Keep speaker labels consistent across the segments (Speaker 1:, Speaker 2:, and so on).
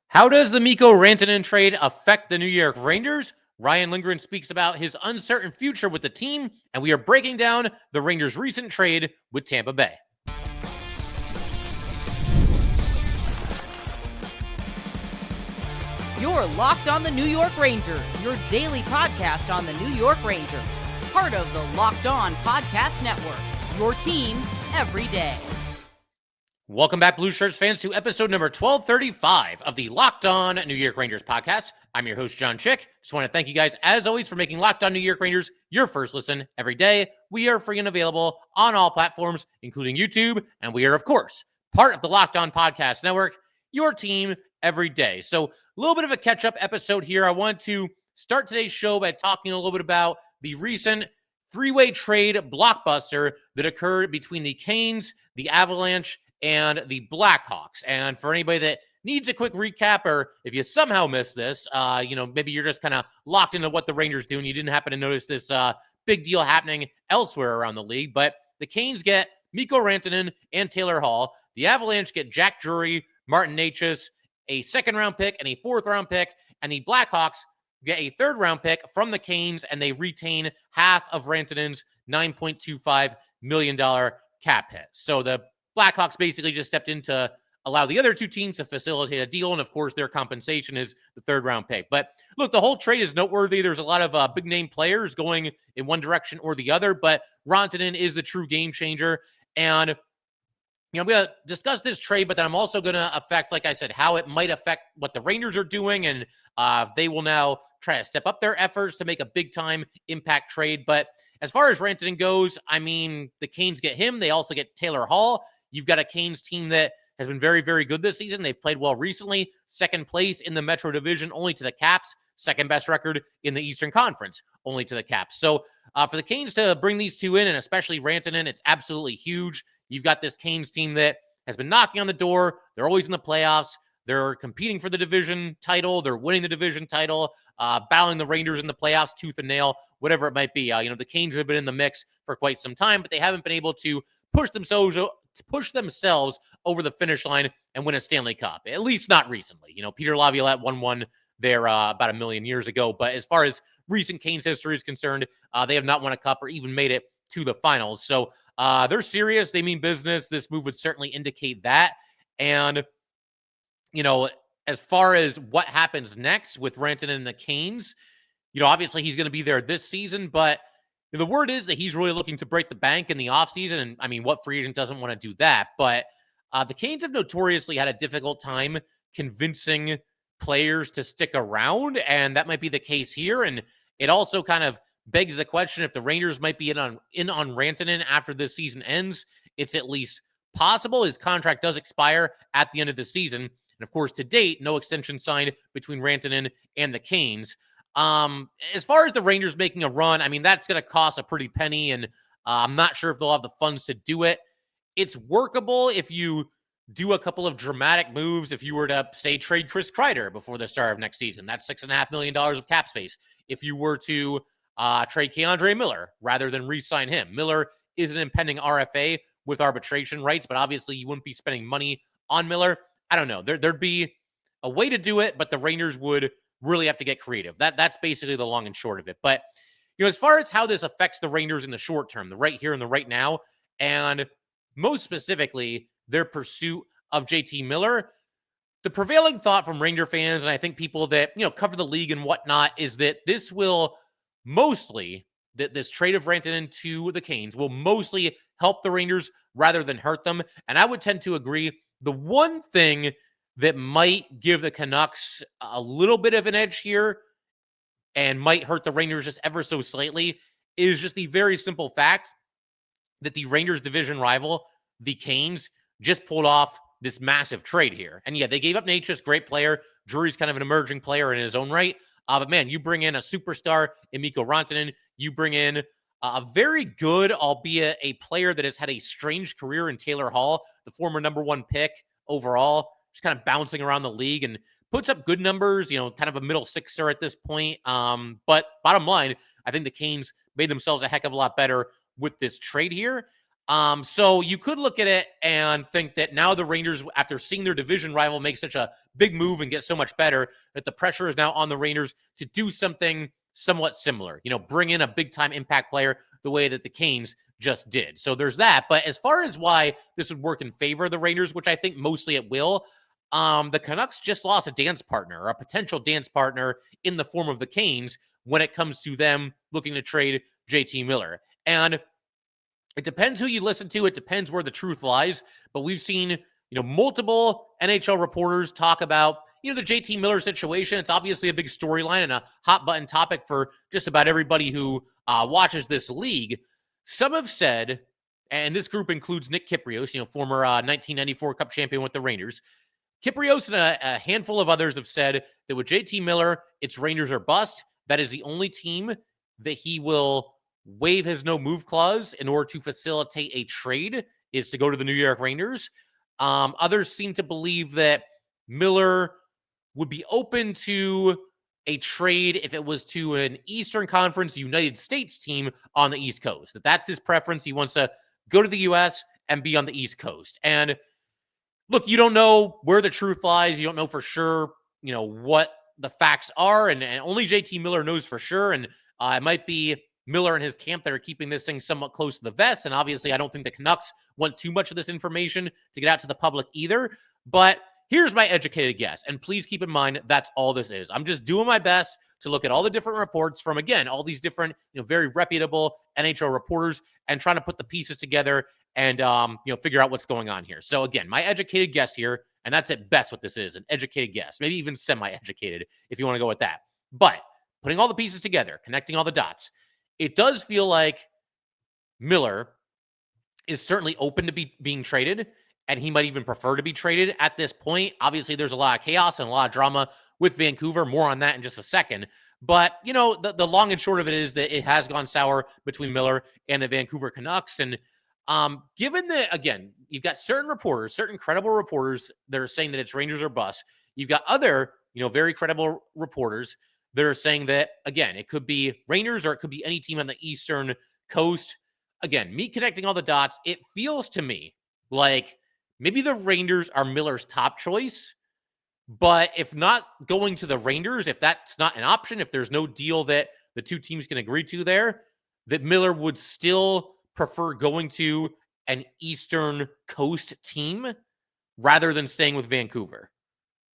Speaker 1: How does the Mikko Rantanen trade affect the New York Rangers? Ryan Lindgren speaks about his uncertain future with the team, and we are breaking down the Rangers' recent trade with Tampa Bay.
Speaker 2: You're Locked on the New York Rangers, your daily podcast on the New York Rangers. Part of the Locked On Podcast Network, your team every day.
Speaker 1: Welcome back, Blue Shirts fans, to episode number 1235 of the Locked On New York Rangers podcast. I'm your host, John Chick. Just want to thank you guys, as always, for making Locked On New York Rangers your first listen every day. We are free and available on all platforms, including YouTube, and we are, of course, part of the Locked On Podcast Network, your team every day. So a little bit of a catch-up episode here. I want to start today's show by talking a little bit about the recent three-way trade blockbuster that occurred between the Canes, the Avalanche, and the Blackhawks. And for anybody that needs a quick recap, or if you somehow missed this, maybe you're just kind of locked into what the Rangers do and you didn't happen to notice this big deal happening elsewhere around the league. But the Canes get Mikko Rantanen and Taylor Hall. The Avalanche get Jack Drury, Martin Necas, a second-round pick and a fourth-round pick. And the Blackhawks get a third-round pick from the Canes, and they retain half of Rantanen's $9.25 million cap hit. So the Blackhawks basically just stepped in to allow the other two teams to facilitate a deal, and of course, their compensation is the third-round pick. But look, the whole trade is noteworthy. There's a lot of big-name players going in one direction or the other, but Rantanen is the true game changer. And I'm going to discuss this trade, but then I'm also going to affect, like I said, how it might affect what the Rangers are doing, and they will now try to step up their efforts to make a big-time impact trade. But as far as Rantanen goes, I mean, the Canes get him. They also get Taylor Hall. You've got a Canes team that has been very, very good this season. They've played well recently. Second place in the Metro Division, only to the Caps. Second best record in the Eastern Conference, only to the Caps. So for the Canes to bring these two in, and especially Rantanen, it's absolutely huge. You've got this Canes team that has been knocking on the door. They're always in the playoffs. They're competing for the division title. They're winning the division title, battling the Rangers in the playoffs, tooth and nail, whatever it might be. The Canes have been in the mix for quite some time, but they haven't been able to push themselves over the finish line and win a Stanley Cup, at least not recently. Peter Laviolette won one there about a million years ago, but as far as recent Canes history is concerned, they have not won a cup or even made it to the finals. So they're serious. They mean business. This move would certainly indicate that. And, as far as what happens next with Rantanen and the Canes, obviously he's going to be there this season, but the word is that he's really looking to break the bank in the offseason. And I mean, what free agent doesn't want to do that? But the Canes have notoriously had a difficult time convincing players to stick around. And that might be the case here. And it also kind of begs the question if the Rangers might be in on Rantanen after this season ends. It's at least possible. His contract does expire at the end of the season. And of course, to date, no extension signed between Rantanen and the Canes. As far as the Rangers making a run, I mean, that's going to cost a pretty penny, and I'm not sure if they'll have the funds to do it. It's workable if you do a couple of dramatic moves. If you were to, say, trade Chris Kreider before the start of next season, that's $6.5 million of cap space. If you were to trade Keandre Miller rather than re-sign him. Miller is an impending RFA with arbitration rights, but obviously you wouldn't be spending money on Miller. I don't know. There'd be a way to do it, but the Rangers would really have to get creative. That's basically the long and short of it. But, as far as how this affects the Rangers in the short term, the right here and the right now, and most specifically, their pursuit of JT Miller, the prevailing thought from Ranger fans, and I think people that, cover the league and whatnot, is that this will mostly, this trade of Rantanen to the Canes will mostly help the Rangers rather than hurt them. And I would tend to agree. The one thing that might give the Canucks a little bit of an edge here and might hurt the Rangers just ever so slightly is just the very simple fact that the Rangers division rival, the Canes, just pulled off this massive trade here. And yeah, they gave up Necas, great player. Drury's kind of an emerging player in his own right. But man, you bring in a superstar in Mikko Rantanen. You bring in a very good, albeit a player that has had a strange career in Taylor Hall, the former number one pick overall, just kind of bouncing around the league and puts up good numbers, kind of a middle sixer at this point. But bottom line, I think the Canes made themselves a heck of a lot better with this trade here. So you could look at it and think that now the Rangers, after seeing their division rival make such a big move and get so much better, that the pressure is now on the Rangers to do something somewhat similar. Bring in a big-time impact player the way that the Canes just did. So there's that. But as far as why this would work in favor of the Rangers, which I think mostly it will, the Canucks just lost a dance partner, or a potential dance partner in the form of the Canes when it comes to them looking to trade JT Miller. And it depends who you listen to. It depends where the truth lies. But we've seen, multiple NHL reporters talk about, the JT Miller situation. It's obviously a big storyline and a hot button topic for just about everybody who watches this league. Some have said, and this group includes Nick Kypreos, former 1994 Cup champion with the Rangers. Kypreos and a handful of others have said that with JT Miller, it's Rangers or bust. That is the only team that he will waive his no-move clause in order to facilitate a trade, is to go to the New York Rangers. Others seem to believe that Miller would be open to a trade if it was to an Eastern Conference United States team on the East Coast. That's his preference. He wants to go to the U.S. and be on the East Coast. And look, you don't know where the truth lies. You don't know for sure, what the facts are. And only JT Miller knows for sure. And it might be Miller and his camp that are keeping this thing somewhat close to the vest. And obviously, I don't think the Canucks want too much of this information to get out to the public either. But here's my educated guess. And please keep in mind, that's all this is. I'm just doing my best to look at all the different reports from, again, all these different, very reputable NHL reporters, and trying to put the pieces together and, figure out what's going on here. So again, my educated guess here, and that's at best what this is, an educated guess, maybe even semi-educated if you want to go with that. But putting all the pieces together, connecting all the dots, it does feel like Miller is certainly open to being traded, and he might even prefer to be traded at this point. Obviously, there's a lot of chaos and a lot of drama with Vancouver. More on that in just a second. But, the long and short of it is that it has gone sour between Miller and the Vancouver Canucks. And given that, again, you've got certain reporters, certain credible reporters that are saying that it's Rangers or bust. You've got other, very credible reporters that are saying that, again, it could be Rangers or it could be any team on the Eastern Coast. Again, me connecting all the dots, it feels to me like maybe the Rangers are Miller's top choice. But if not going to the Rangers, if that's not an option, if there's no deal that the two teams can agree to there, that Miller would still prefer going to an Eastern Coast team rather than staying with Vancouver.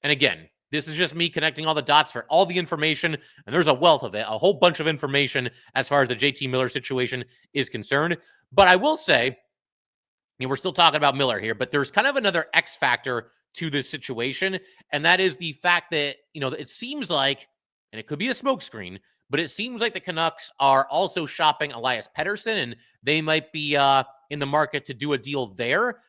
Speaker 1: And again, this is just me connecting all the dots for all the information, and there's a wealth of it, a whole bunch of information as far as the JT Miller situation is concerned. But I will say, we're still talking about Miller here, but there's kind of another X factor to this situation, and that is the fact that, it seems like, and it could be a smokescreen, but it seems like the Canucks are also shopping Elias Pettersson, and they might be in the market to do a deal there.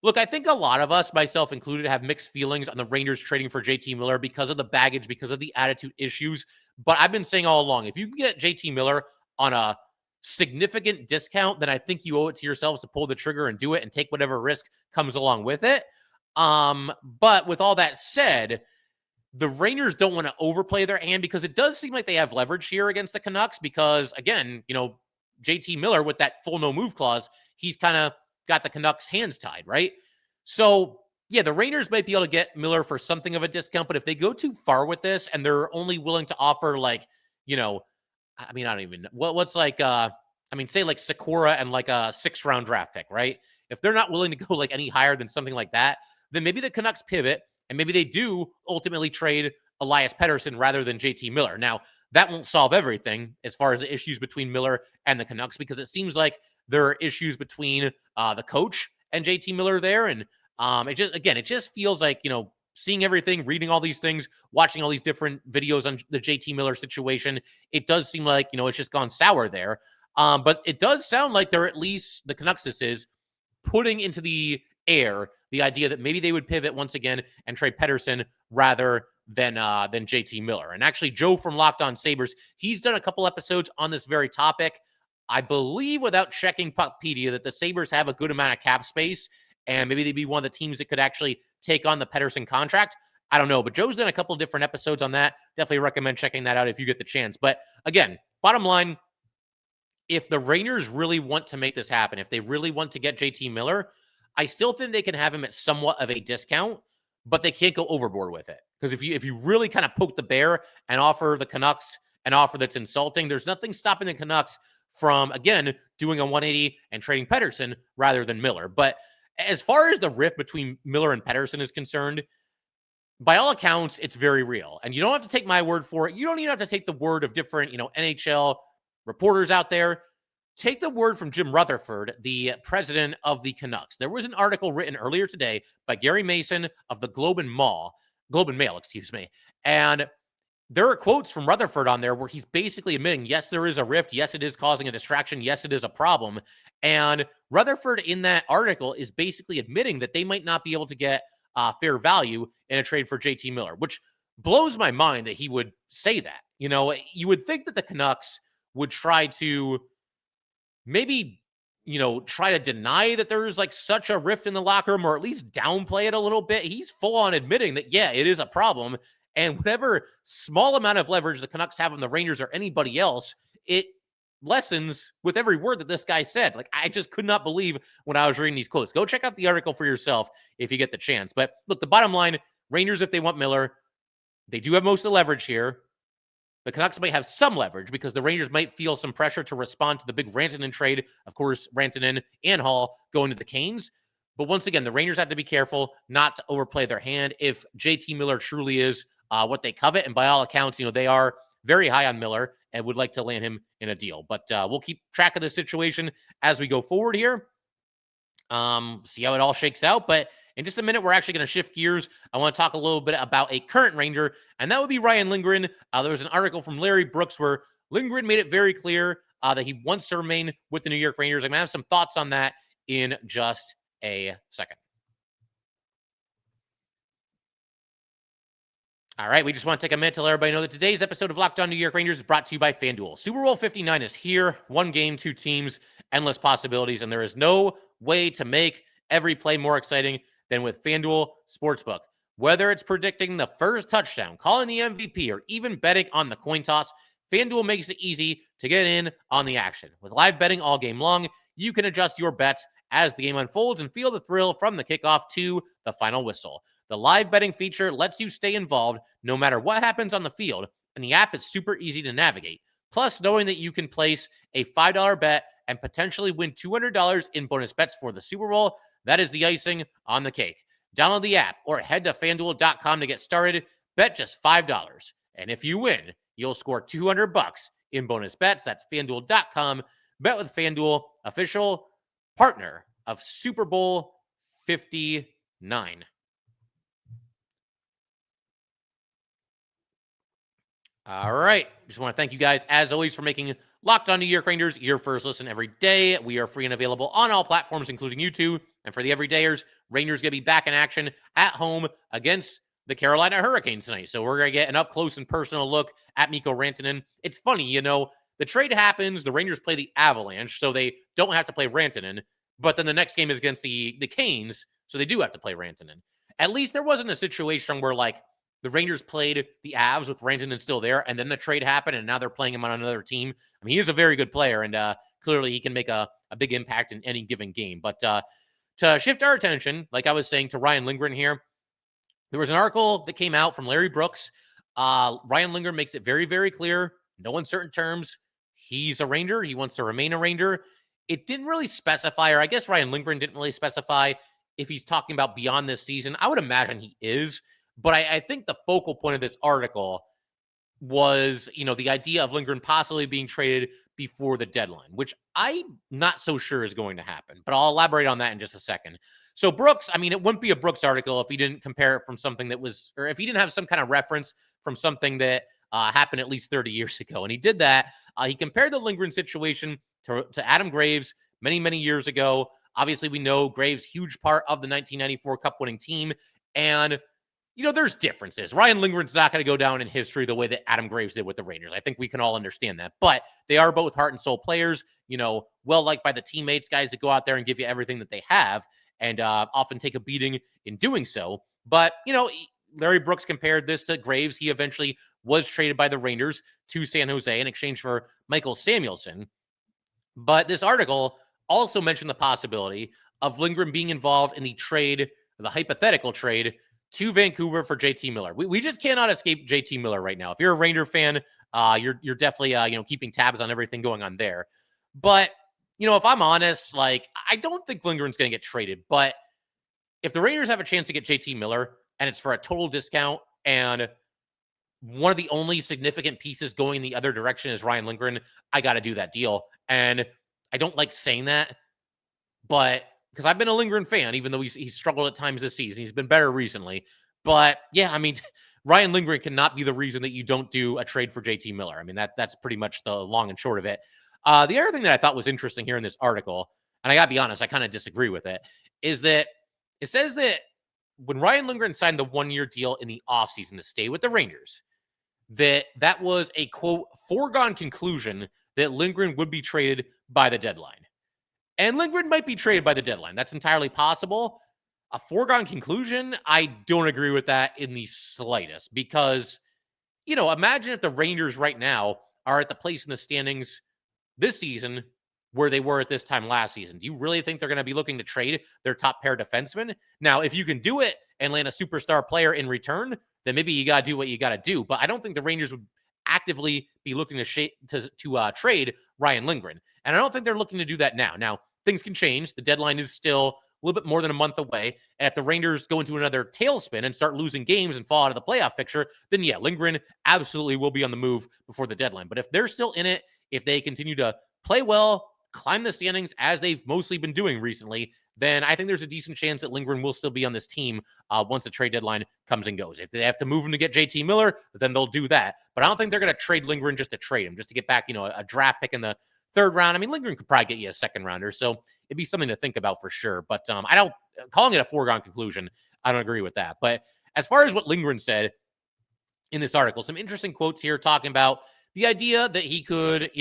Speaker 1: Look, I think a lot of us, myself included, have mixed feelings on the Rangers trading for JT Miller because of the baggage, because of the attitude issues. But I've been saying all along, if you can get JT Miller on a significant discount, then I think you owe it to yourselves to pull the trigger and do it and take whatever risk comes along with it. But with all that said, the Rangers don't want to overplay their hand because it does seem like they have leverage here against the Canucks because, again, JT Miller with that full no-move clause, he's kind of got the Canucks' hands tied, right? So, yeah, the Rangers might be able to get Miller for something of a discount, but if they go too far with this and they're only willing to offer I don't even know. What's like, say like Sakura and like a 6th-round draft pick, right? If they're not willing to go like any higher than something like that, then maybe the Canucks pivot and maybe they do ultimately trade Elias Pettersson rather than JT Miller. Now, that won't solve everything as far as the issues between Miller and the Canucks because it seems like there are issues between the coach and JT Miller there. And it just feels like, seeing everything, reading all these things, watching all these different videos on the JT Miller situation, it does seem like, it's just gone sour there. But it does sound like they're at least, the Canucks this is, putting into the air the idea that maybe they would pivot once again and trade Pettersson rather than JT Miller. And actually, Joe from Locked On Sabres, he's done a couple episodes on this very topic. I believe, without checking Puckpedia, that the Sabres have a good amount of cap space, and maybe they'd be one of the teams that could actually take on the Pettersson contract. I don't know, but Joe's done a couple of different episodes on that. Definitely recommend checking that out if you get the chance. But again, bottom line, if the Rangers really want to make this happen, if they really want to get JT Miller, I still think they can have him at somewhat of a discount, but they can't go overboard with it. Because if you really kind of poke the bear and offer the Canucks an offer that's insulting, there's nothing stopping the Canucks from, again, doing a 180 and trading Pettersson rather than Miller. But as far as the rift between Miller and Pettersson is concerned, by all accounts, it's very real. And you don't have to take my word for it. You don't even have to take the word of different, NHL reporters out there. Take the word from Jim Rutherford, the president of the Canucks. There was an article written earlier today by Gary Mason of the Globe and Mail, and there are quotes from Rutherford on there where he's basically admitting, yes, there is a rift. Yes, it is causing a distraction. Yes, it is a problem. And Rutherford in that article is basically admitting that they might not be able to get fair value in a trade for JT Miller, which blows my mind that he would say that. You would think that the Canucks would try to maybe, try to deny that there's like such a rift in the locker room, or at least downplay it a little bit. He's full on admitting that, yeah, it is a problem. And whatever small amount of leverage the Canucks have on the Rangers or anybody else, it lessens with every word that this guy said. Like, I just could not believe when I was reading these quotes. Go check out the article for yourself if you get the chance. But look, the bottom line, Rangers, if they want Miller, they do have most of the leverage here. The Canucks might have some leverage because the Rangers might feel some pressure to respond to the big Rantanen trade. Of course, Rantanen and Hall going to the Canes. But once again, the Rangers have to be careful not to overplay their hand if JT Miller truly is what they covet. And by all accounts, they are very high on Miller and would like to land him in a deal. But we'll keep track of the situation as we go forward here. See how it all shakes out. But in just a minute, we're actually going to shift gears. I want to talk a little bit about a current Ranger, and that would be Ryan Lindgren. There was an article from Larry Brooks where Lindgren made it very clear that he wants to remain with the New York Rangers. I'm going to have some thoughts on that in just a second. All right, we just want to take a minute to let everybody know that today's episode of Locked On New York Rangers is brought to you by FanDuel. Super Bowl 59 is here. One game, two teams, endless possibilities, and there is no way to make every play more exciting than with FanDuel Sportsbook. Whether it's predicting the first touchdown, calling the MVP, or even betting on the coin toss, FanDuel makes it easy to get in on the action. With live betting all game long, you can adjust your bets as the game unfolds and feel the thrill from the kickoff to the final whistle. The live betting feature lets you stay involved no matter what happens on the field, and the app is super easy to navigate. Plus, knowing that you can place a $5 bet and potentially win $200 in bonus bets for the Super Bowl, that is the icing on the cake. Download the app or head to FanDuel.com to get started. Bet just $5. And if you win, you'll score $200 in bonus bets. That's FanDuel.com. Bet with FanDuel, official partner of Super Bowl 59. All right. Just want to thank you guys, as always, for making Locked On New York Rangers your first listen every day. We are free and available on all platforms, including YouTube. And for the everydayers, Rangers going to be back in action at home against the Carolina Hurricanes tonight. So we're going to get an up-close and personal look at Mikko Rantanen. It's funny, the trade happens, the Rangers play the Avalanche, so they don't have to play Rantanen. But then the next game is against the Canes, so they do have to play Rantanen. At least there wasn't a situation where, the Rangers played the Avs with Rantanen still there, and then the trade happened, and now they're playing him on another team. I mean, he is a very good player, and clearly he can make a big impact in any given game. But to shift our attention, like I was saying, to Ryan Lindgren here, there was an article that came out from Larry Brooks. Ryan Lindgren makes it very, very clear, no uncertain terms. He's a Ranger. He wants to remain a Ranger. It didn't really specify, or I guess Ryan Lindgren didn't really specify if he's talking about beyond this season. I would imagine he is. But I think the focal point of this article was, the idea of Lindgren possibly being traded before the deadline, which I'm not so sure is going to happen. But I'll elaborate on that in just a second. So Brooks, it wouldn't be a Brooks article if he didn't compare it from something that was, or if he didn't have some kind of reference from something that happened at least 30 years ago. And he did that. He compared the Lindgren situation to Adam Graves many, many years ago. Obviously, we know Graves, huge part of the 1994 Cup winning team. And there's differences. Ryan Lindgren's not going to go down in history the way that Adam Graves did with the Rangers. I think we can all understand that. But they are both heart and soul players, well-liked by the teammates, guys that go out there and give you everything that they have and often take a beating in doing so. But, Larry Brooks compared this to Graves. He eventually was traded by the Rangers to San Jose in exchange for Michael Samuelsson. But this article also mentioned the possibility of Lindgren being involved in the hypothetical trade to Vancouver for JT Miller. We just cannot escape JT Miller right now. If you're a Ranger fan, you're definitely keeping tabs on everything going on there. But if I'm honest, like I don't think Lindgren's going to get traded. But if the Rangers have a chance to get JT Miller and it's for a total discount, and one of the only significant pieces going in the other direction is Ryan Lindgren, I got to do that deal. And I don't like saying that, but because I've been a Lindgren fan, even though he's struggled at times this season, he's been better recently. But yeah, I mean, Ryan Lindgren cannot be the reason that you don't do a trade for JT Miller. I mean, that's pretty much the long and short of it. The other thing that I thought was interesting here in this article, and I got to be honest, I kind of disagree with it, is that it says that when Ryan Lindgren signed the 1-year deal in the offseason to stay with the Rangers, that was a, quote, foregone conclusion that Lindgren would be traded by the deadline. And Lindgren might be traded by the deadline. That's entirely possible. A foregone conclusion, I don't agree with that in the slightest because, imagine if the Rangers right now are at the place in the standings this season where they were at this time last season. Do you really think they're going to be looking to trade their top pair defenseman? Now, if you can do it and land a superstar player in return, then maybe you got to do what you got to do. But I don't think the Rangers would actively be looking to trade Ryan Lindgren. And I don't think they're looking to do that now. Now, things can change. The deadline is still a little bit more than a month away. And if the Rangers go into another tailspin and start losing games and fall out of the playoff picture, then yeah, Lindgren absolutely will be on the move before the deadline. But if they're still in it, if they continue to play well, climb the standings as they've mostly been doing recently, then I think there's a decent chance that Lindgren will still be on this team once the trade deadline comes and goes. If they have to move him to get JT Miller, then they'll do that. But I don't think they're going to trade Lindgren just to trade him, just to get back, a draft pick in the third round. I mean, Lindgren could probably get you a second rounder, so it'd be something to think about for sure. But calling it a foregone conclusion, I don't agree with that. But as far as what Lindgren said in this article, some interesting quotes here talking about the idea that he could,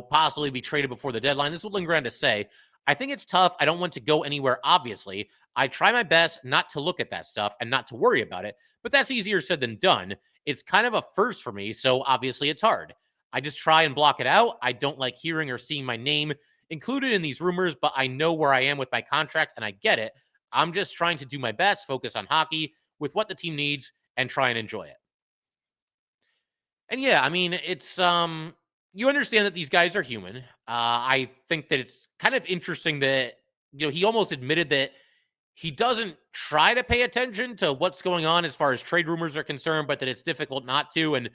Speaker 1: possibly be traded before the deadline. This is what Lindgren had to say. I think it's tough. I don't want to go anywhere, obviously. I try my best not to look at that stuff and not to worry about it, but that's easier said than done. It's kind of a first for me, so obviously it's hard. I just try and block it out. I don't like hearing or seeing my name included in these rumors, but I know where I am with my contract, and I get it. I'm just trying to do my best, focus on hockey with what the team needs, and try and enjoy it. And yeah, I mean, it's you understand that these guys are human. I think that it's kind of interesting that he almost admitted that he doesn't try to pay attention to what's going on as far as trade rumors are concerned, but that it's difficult not to. And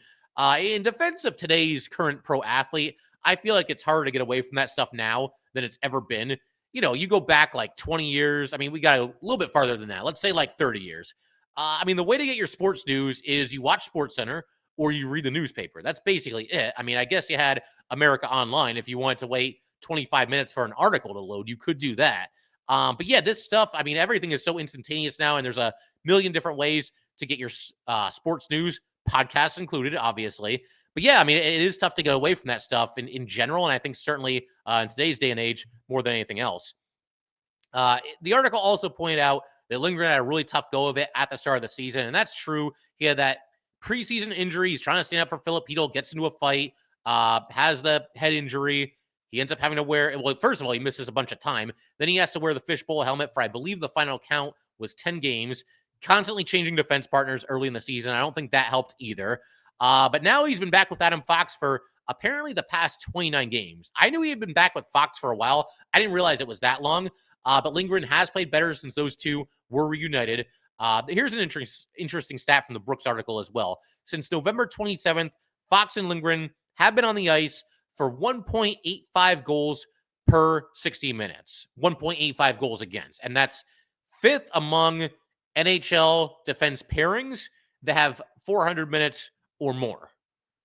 Speaker 1: in defense of today's current pro athlete, I feel like it's harder to get away from that stuff now than it's ever been. You go back like 20 years. I mean, we got a little bit farther than that. Let's say like 30 years. I mean, the way to get your sports news is you watch SportsCenter or you read the newspaper. That's basically it. I mean, I guess you had America Online. If you wanted to wait 25 minutes for an article to load, you could do that. But yeah, this stuff, I mean, everything is so instantaneous now, and there's a million different ways to get your sports news, podcasts included, obviously. But yeah, I mean, it is tough to get away from that stuff in general, and I think certainly in today's day and age more than anything else. The article also pointed out that Lindgren had a really tough go of it at the start of the season, and that's true. He had that preseason injury. He's trying to stand up for Filipino, gets into a fight, has the head injury. He ends up having to wear, well, first of all, he misses a bunch of time. Then he has to wear the fishbowl helmet for, I believe the final count was 10 games, constantly changing defense partners early in the season. I don't think that helped either. But now he's been back with Adam Fox for apparently the past 29 games. I knew he had been back with Fox for a while. I didn't realize it was that long. But Lindgren has played better since those two were reunited. Here's an interesting stat from the Brooks article as well. Since November 27th, Fox and Lindgren have been on the ice for 1.85 goals per 60 minutes. 1.85 goals against. And that's fifth among NHL defense pairings that have 400 minutes or more.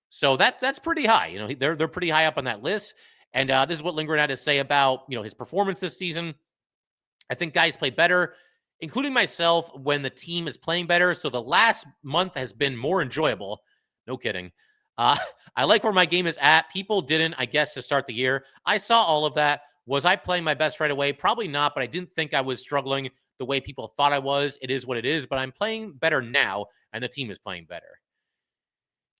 Speaker 1: So that's pretty high. They're pretty high up on that list. And this is what Lindgren had to say about, his performance this season. I think guys play better, including myself, when the team is playing better. So the last month has been more enjoyable. No kidding. I like where my game is at. People didn't, I guess, to start the year. I saw all of that. Was I playing my best right away? Probably not, but I didn't think I was struggling the way people thought I was. It is what it is, but I'm playing better now, and the team is playing better.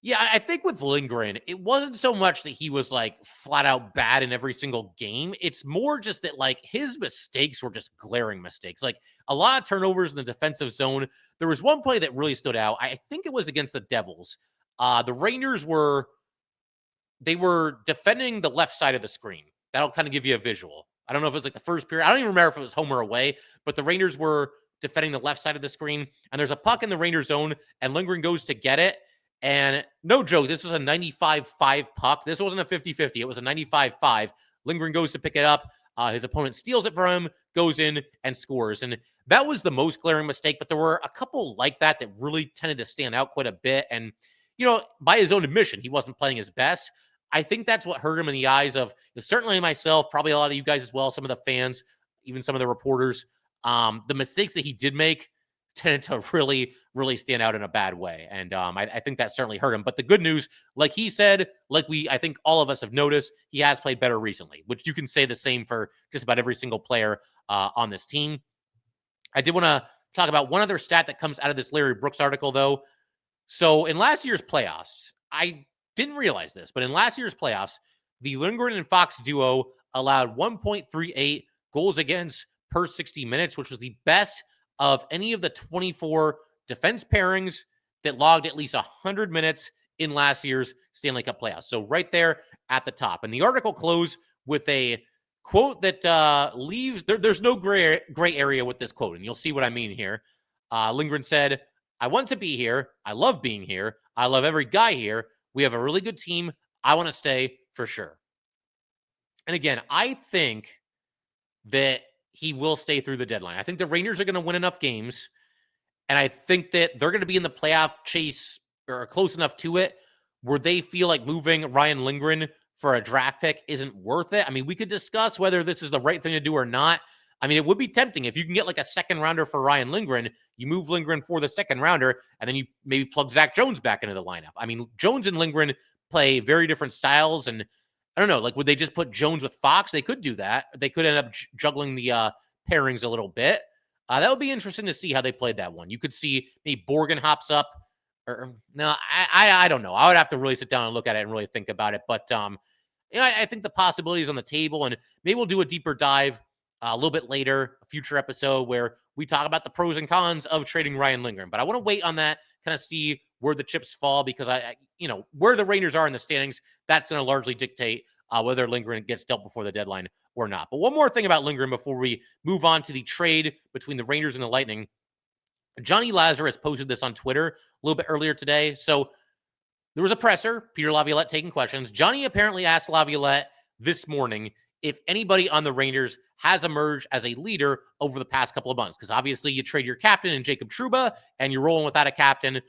Speaker 1: Yeah, I think with Lindgren, it wasn't so much that he was like flat out bad in every single game. It's more just that like his mistakes were just glaring mistakes. Like a lot of turnovers in the defensive zone. There was one play that really stood out. I think it was against the Devils. The Rangers were defending the left side of the screen. That'll kind of give you a visual. I don't know if it was like the first period. I don't even remember if it was home or away, but the Rangers were defending the left side of the screen, and there's a puck in the Rangers zone, and Lindgren goes to get it. And no joke, this was a 95-5 puck. This wasn't a 50-50. It was a 95-5. Lindgren goes to pick it up. His opponent steals it from him, goes in, and scores. And that was the most glaring mistake, but there were a couple like that that really tended to stand out quite a bit. And, by his own admission, he wasn't playing his best. I think that's what hurt him in the eyes of certainly myself, probably a lot of you guys as well, some of the fans, even some of the reporters. The mistakes that he did make tended to really, really stand out in a bad way. And I think that certainly hurt him. But the good news, like he said, I think all of us have noticed, he has played better recently, which you can say the same for just about every single player on this team. I did want to talk about one other stat that comes out of this Larry Brooks article, though. So in last year's playoffs, I didn't realize this, but in last year's playoffs, the Lindgren and Fox duo allowed 1.38 goals against per 60 minutes, which was the best of any of the 24 defense pairings that logged at least 100 minutes in last year's Stanley Cup playoffs. So right there at the top. And the article closed with a quote that leaves, there's no gray area with this quote, and you'll see what I mean here. Lindgren said, "I want to be here. I love being here. I love every guy here. We have a really good team. I want to stay for sure." And again, I think that he will stay through the deadline. I think the Rangers are going to win enough games, and I think that they're going to be in the playoff chase or close enough to it where they feel like moving Ryan Lindgren for a draft pick isn't worth it. I mean, we could discuss whether this is the right thing to do or not. I mean, it would be tempting if you can get like a second rounder for Ryan Lindgren. You move Lindgren for the second rounder, and then you maybe plug Zach Jones back into the lineup. I mean, Jones and Lindgren play very different styles, and I don't know, like, would they just put Jones with Fox? They could do that. They could end up juggling the pairings a little bit. That would be interesting to see how they played that one. You could see maybe Borgen hops up. Or no, I don't know. I would have to really sit down and look at it and really think about it. But I think the possibilities on the table, and maybe we'll do a deeper dive a little bit later, a future episode where we talk about the pros and cons of trading Ryan Lindgren. But I want to wait on that, kind of see where the chips fall, because where the Rangers are in the standings, that's going to largely dictate whether Lindgren gets dealt before the deadline or not. But one more thing about Lindgren before we move on to the trade between the Rangers and the Lightning. Johnny Lazarus posted this on Twitter a little bit earlier today. So there was a presser, Peter Laviolette taking questions. Johnny apparently asked Laviolette this morning if anybody on the Rangers has emerged as a leader over the past couple of months. Because obviously you trade your captain in Jacob Trouba, and you're rolling without a captain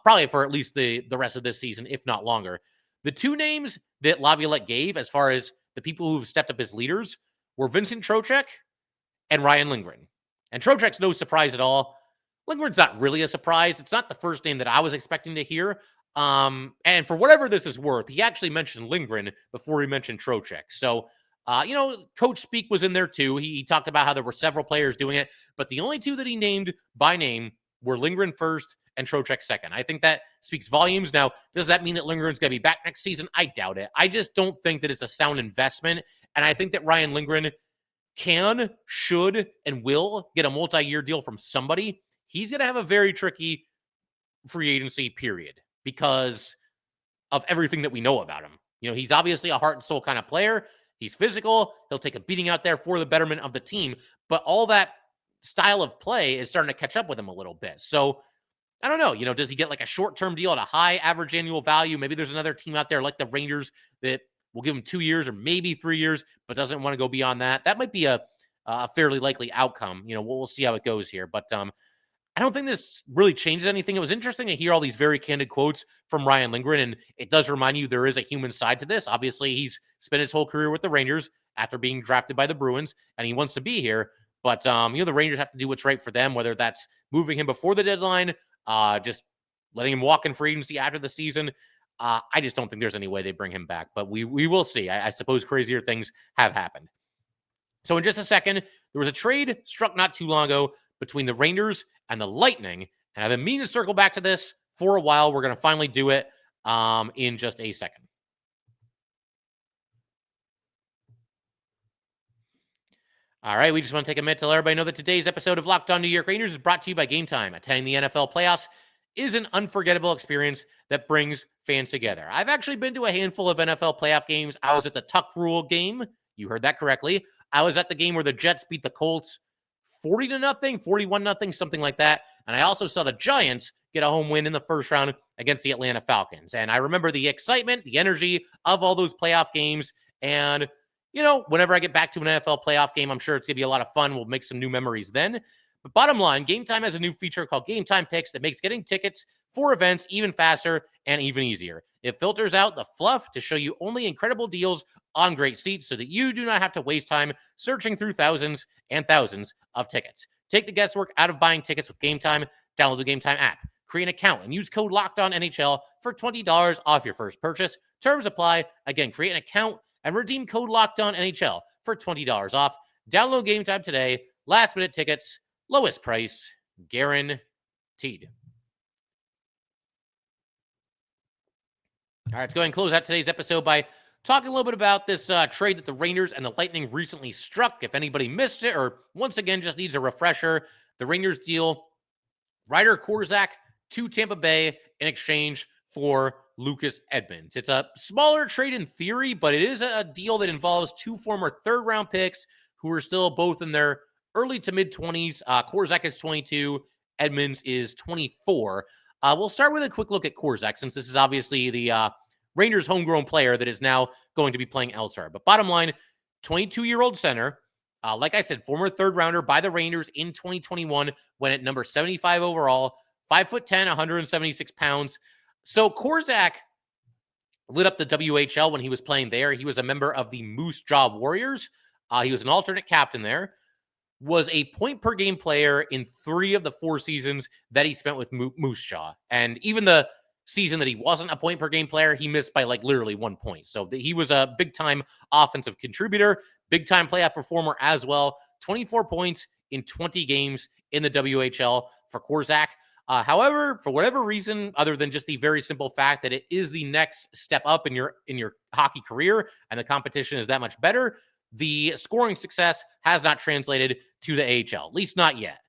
Speaker 1: probably for at least the rest of this season, if not longer. The two names that Laviolette gave as far as the people who've stepped up as leaders were Vincent Trocheck and Ryan Lindgren. And Trocheck's no surprise at all. Lindgren's not really a surprise. It's not the first name that I was expecting to hear. And for whatever this is worth, he actually mentioned Lindgren before he mentioned Trocheck. So, coach speak was in there too. He talked about how there were several players doing it, but the only two that he named by name were Lindgren first and Trocheck second. I think that speaks volumes. Now, does that mean that Lindgren's going to be back next season? I doubt it. I just don't think that it's a sound investment. And I think that Ryan Lindgren can, should, and will get a multi-year deal from somebody. He's going to have a very tricky free agency period because of everything that we know about him. He's obviously a heart and soul kind of player. He's physical. He'll take a beating out there for the betterment of the team. But all that style of play is starting to catch up with him a little bit. So I don't know. Does he get like a short-term deal at a high average annual value? Maybe there's another team out there like the Rangers that will give him 2 years or maybe 3 years, but doesn't want to go beyond that. That might be a fairly likely outcome. We'll see how it goes here. But I don't think this really changes anything. It was interesting to hear all these very candid quotes from Ryan Lindgren, and it does remind you there is a human side to this. Obviously, he's spent his whole career with the Rangers after being drafted by the Bruins, and he wants to be here. But, the Rangers have to do what's right for them, whether that's moving him before the deadline, just letting him walk in free agency after the season. I just don't think there's any way they bring him back, but we will see. I suppose crazier things have happened. So in just a second, there was a trade struck not too long ago between the Rangers and the Lightning, and I've been meaning to circle back to this for a while. We're going to finally do it. in just a second. All right, we just want to take a minute to let everybody know that today's episode of Locked On New York Rangers is brought to you by Gametime. Attending the NFL playoffs is an unforgettable experience that brings fans together. I've actually been to a handful of NFL playoff games. I was at the Tuck Rule game. You heard that correctly. I was at the game where the Jets beat the Colts 40-0, 41-0, something like that. And I also saw the Giants get a home win in the first round against the Atlanta Falcons. And I remember the excitement, the energy of all those playoff games. And whenever I get back to an NFL playoff game, I'm sure it's going to be a lot of fun. We'll make some new memories then. But bottom line, Gametime has a new feature called Gametime Picks that makes getting tickets for events even faster and even easier. It filters out the fluff to show you only incredible deals on great seats so that you do not have to waste time searching through thousands and thousands of tickets. Take the guesswork out of buying tickets with Gametime. Download the Gametime app, create an account, and use code LOCKEDONNHL for $20 off your first purchase. Terms apply. Again, create an account and redeem code LOCKEDONNHL for $20 off. Download Gametime today. Last minute tickets, lowest price, guaranteed. All right, let's go ahead and close out today's episode by talking a little bit about this trade that the Rangers and the Lightning recently struck. If anybody missed it or once again just needs a refresher, the Rangers deal Ryder, Korczak to Tampa Bay in exchange for Lucas Edmonds. It's a smaller trade in theory, but it is a deal that involves two former third-round picks who are still both in their early to mid-20s. Korczak is 22. Edmonds is 24. We'll start with a quick look at Korczak, since this is obviously the Rangers' homegrown player that is now going to be playing elsewhere. But bottom line, 22-year-old center. Like I said, former third-rounder by the Rangers in 2021, went at number 75 overall, 5'10", 176 pounds. So Korczak lit up the WHL when he was playing there. He was a member of the Moose Jaw Warriors. He was an alternate captain there. Was a point-per-game player in 3 of the 4 seasons that he spent with Moose Jaw. And even the season that he wasn't a point-per-game player, he missed by literally 1 point. So he was a big-time offensive contributor, big-time playoff performer as well. 24 points in 20 games in the WHL for Korczak. However, for whatever reason, other than just the very simple fact that it is the next step up in your hockey career and the competition is that much better, the scoring success has not translated to the AHL, at least not yet.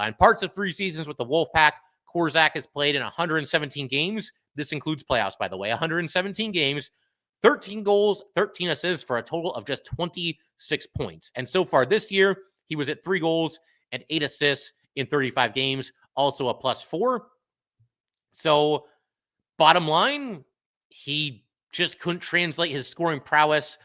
Speaker 1: In parts of 3 seasons with the Wolfpack, Korczak has played in 117 games. This includes playoffs, by the way. 117 games, 13 goals, 13 assists for a total of just 26 points. And so far this year, he was at 3 goals and 8 assists in 35 games, also a +4. So bottom line, he just couldn't translate his scoring prowess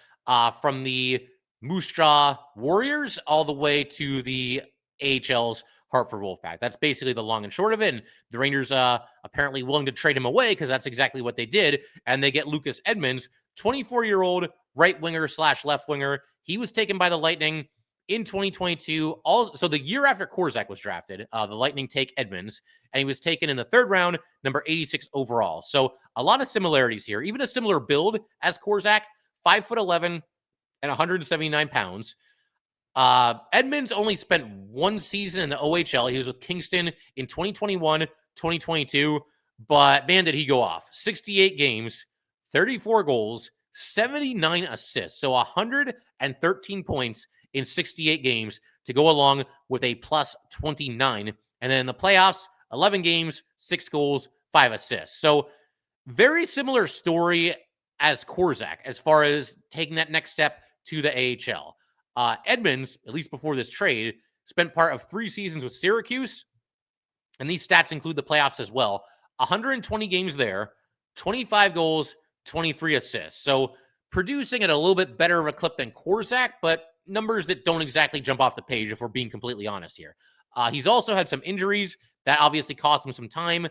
Speaker 1: from the Moose Jaw Warriors all the way to the AHL's Hartford Wolfpack. That's basically the long and short of it. And the Rangers apparently willing to trade him away because that's exactly what they did. And they get Lucas Edmonds, 24-year-old right winger / left winger. He was taken by the Lightning in 2022. So the year after Korczak was drafted, the Lightning take Edmonds, and he was taken in the 3rd round, number 86 overall. So a lot of similarities here. Even a similar build as Korczak, 5'11" and 179 pounds. Edmonds only spent 1 season in the OHL. He was with Kingston in 2021, 2022. But man, did he go off. 68 games, 34 goals, 79 assists. So 113 points in 68 games to go along with a +29. And then in the playoffs, 11 games, 6 goals, 5 assists. So very similar story as Korczak as far as taking that next step to the AHL. Edmonds, at least before this trade, spent part of 3 seasons with Syracuse, and these stats include the playoffs as well. 120 games there, 25 goals, 23 assists. So producing at a little bit better of a clip than Korczak, but numbers that don't exactly jump off the page if we're being completely honest here. He's also had some injuries that obviously cost him some time.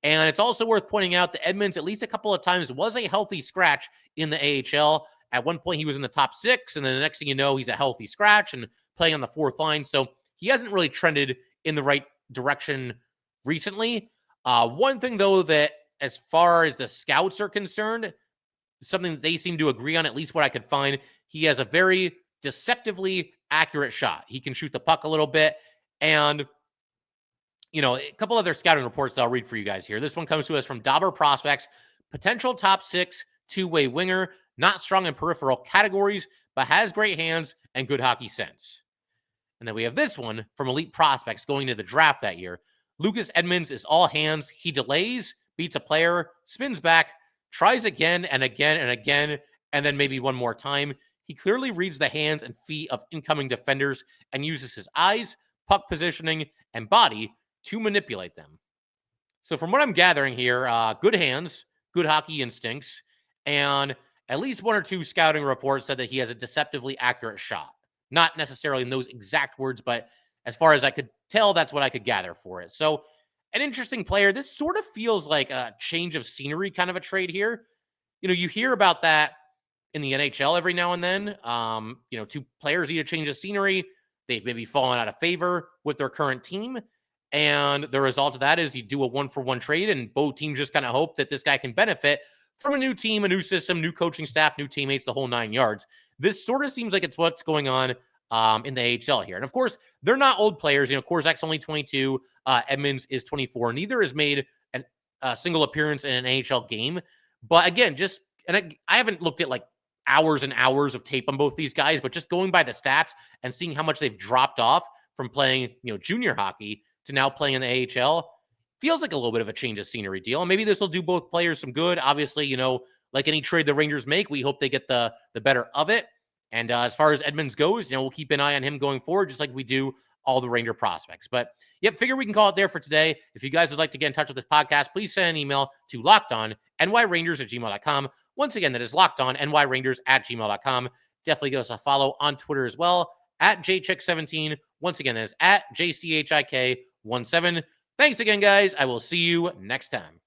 Speaker 1: And it's also worth pointing out that Edmonds, at least a couple of times, was a healthy scratch in the AHL. At one point, he was in the top 6, and then the next thing you know, he's a healthy scratch and playing on the 4th line. So he hasn't really trended in the right direction recently. One thing, though, that as far as the scouts are concerned, something that they seem to agree on, at least what I could find, he has a very deceptively accurate shot. He can shoot the puck a little bit. And a couple other scouting reports that I'll read for you guys here. This one comes to us from Dauber Prospects. Potential top 6 two-way winger, not strong in peripheral categories, but has great hands and good hockey sense. And then we have this one from elite prospects going into the draft that year. Lucas Edmonds is all hands. He delays, beats a player, spins back, tries again and again and again, and then maybe one more time. He clearly reads the hands and feet of incoming defenders and uses his eyes, puck positioning, and body to manipulate them. So from what I'm gathering here, good hands, good hockey instincts, and at least one or two scouting reports said that he has a deceptively accurate shot. Not necessarily in those exact words, but as far as I could tell, that's what I could gather for it. So an interesting player. This sort of feels like a change of scenery kind of a trade here. You hear about that in the NHL every now and then. Two players need to change the scenery. They've maybe fallen out of favor with their current team. And the result of that is you do a 1-for-1 trade, and both teams just kind of hope that this guy can benefit from a new team, a new system, new coaching staff, new teammates, the whole 9 yards. This sort of seems like it's what's going on in the AHL here. And of course, they're not old players. Korczak's only 22. Edmonds is 24. Neither has made a single appearance in an AHL game. But again, I haven't looked at like hours and hours of tape on both these guys, but just going by the stats and seeing how much they've dropped off from playing, junior hockey to now playing in the AHL, feels like a little bit of a change of scenery deal. And maybe this will do both players some good. Obviously, like any trade the Rangers make, we hope they get the better of it. And as far as Edmonds goes, we'll keep an eye on him going forward, just like we do all the Ranger prospects. But yep, figure we can call it there for today. If you guys would like to get in touch with this podcast, please send an email to lockedonnyrangers@gmail.com. Once again, that is lockedonnyrangers@gmail.com. Definitely give us a follow on Twitter as well, @jchick17. Once again, that is @JCHIK17. Thanks again, guys. I will see you next time.